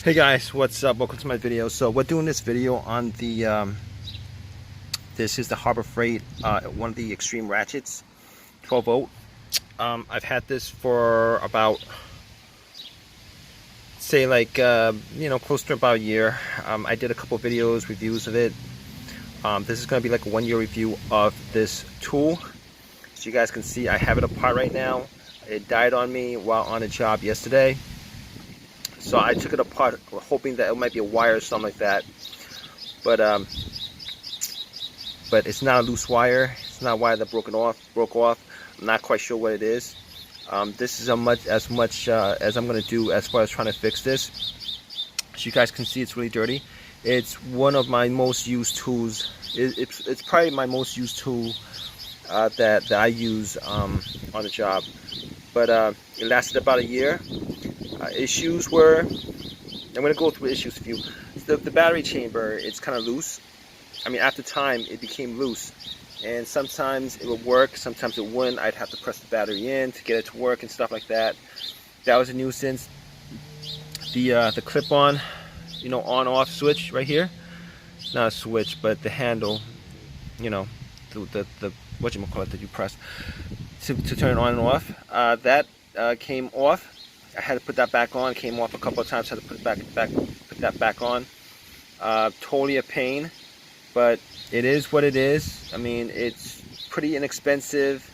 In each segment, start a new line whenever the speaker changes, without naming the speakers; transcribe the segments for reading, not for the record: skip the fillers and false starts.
Hey guys, what's up? Welcome to my video. So we're doing this video on the this is the Harbor Freight one of the Xtreme ratchets, 12 volt. I've had this for about say like close to about a year. I did a couple videos, reviews of it. This is going to be like a 1 year review of this tool. So you guys can see I have it apart right now. It died on me while on a job yesterday. So I took it apart, hoping that it might be a wire or something like that. But it's not a loose wire. It's not a wire that broke off. I'm not quite sure what it is. This is as much as I'm going to do as far as trying to fix this. As you guys can see, it's really dirty. It's one of my most used tools. It's probably my most used tool that I use on the job. But it lasted about a year. Issues were, I'm going to go through issues with you. The battery chamber, it's kind of loose. I mean, after time, it became loose. And sometimes it would work, sometimes it wouldn't. I'd have to press the battery in to get it to work and stuff like that. That was a nuisance. The clip-on, on-off switch right here. It's not a switch, but the handle, the whatchamacallit that you press to turn it on and off. That came off. I had to put that back on. It came off a couple of times. I had to put that back on. Totally a pain, but it is what it is. I mean, it's pretty inexpensive.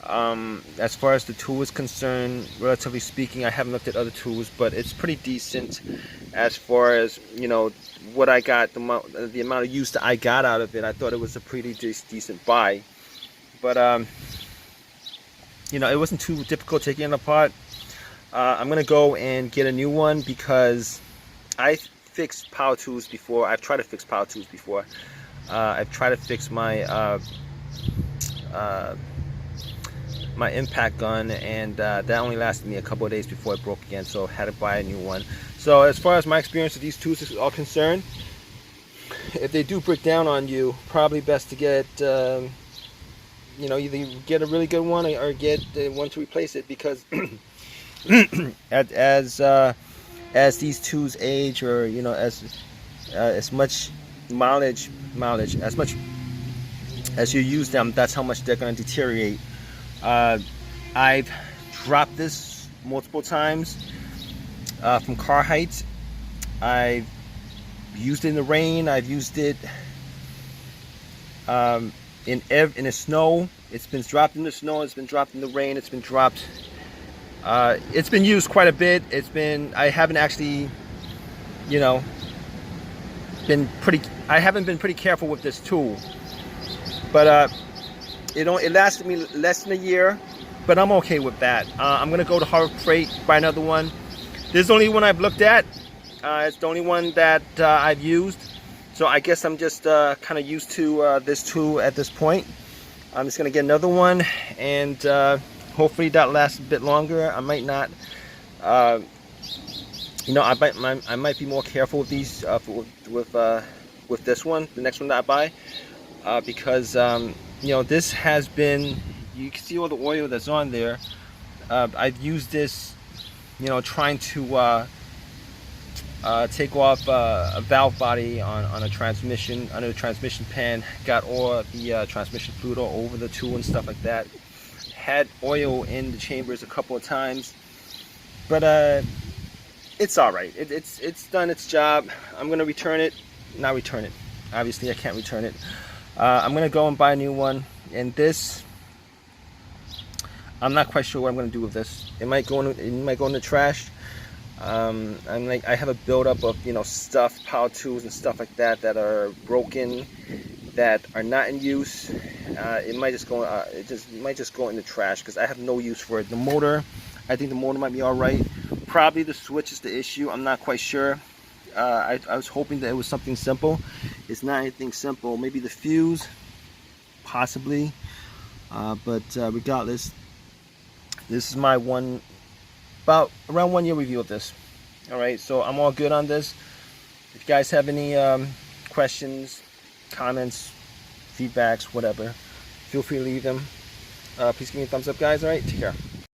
As far as the tool is concerned, relatively speaking, I haven't looked at other tools, but it's pretty decent as far as what I got, the amount of use that I got out of it. I thought it was a pretty decent buy, but it wasn't too difficult taking it apart. I'm gonna go and get a new one because I fixed power tools before. I've tried to fix power tools before. I've tried to fix my my impact gun, and that only lasted me a couple of days before it broke again, so I had to buy a new one. So as far as my experience with these tools is all concerned, if they do break down on you, probably best to get either get a really good one or get the one to replace it, because as these tools age, or as much mileage as much as you use them, that's how much they're going to deteriorate. I've dropped this multiple times from car heights. I've used it in the rain. I've used it in the snow. It's been dropped in the snow. It's been dropped in the rain. It's been dropped. It's been used quite a bit. I haven't actually, I haven't been pretty careful with this tool. But it lasted me less than a year, but I'm okay with that. I'm gonna go to Harbor Freight, buy another one. This is the only one I've looked at. It's the only one that I've used. So I guess I'm just kind of used to this tool at this point. I'm just gonna get another one, and hopefully that lasts a bit longer. I might not, I might be more careful with these, with this one, the next one that I buy, because this has been, you can see all the oil that's on there. I've used this, trying to take off a valve body on a transmission, under the transmission pan. Got all the transmission fluid all over the tool and stuff like that. Had oil in the chambers a couple of times, but it's all right. It's done its job. I'm gonna return it. Not return it. Obviously, I can't return it. I'm gonna go and buy a new one. And this, I'm not quite sure what I'm gonna do with this. It might go in the trash. I have a buildup of stuff, power tools and stuff like that are broken, that are not in use. It might just go. Might just go in the trash because I have no use for it. The motor, I think the motor might be all right. Probably the switch is the issue. I'm not quite sure. I was hoping that it was something simple. It's not anything simple. Maybe the fuse, possibly. But regardless, this is my around 1 year review of this. All right, so I'm all good on this. If you guys have any questions, comments, feedbacks, whatever, feel free to leave them. Please give me a thumbs up, guys. All right, take care.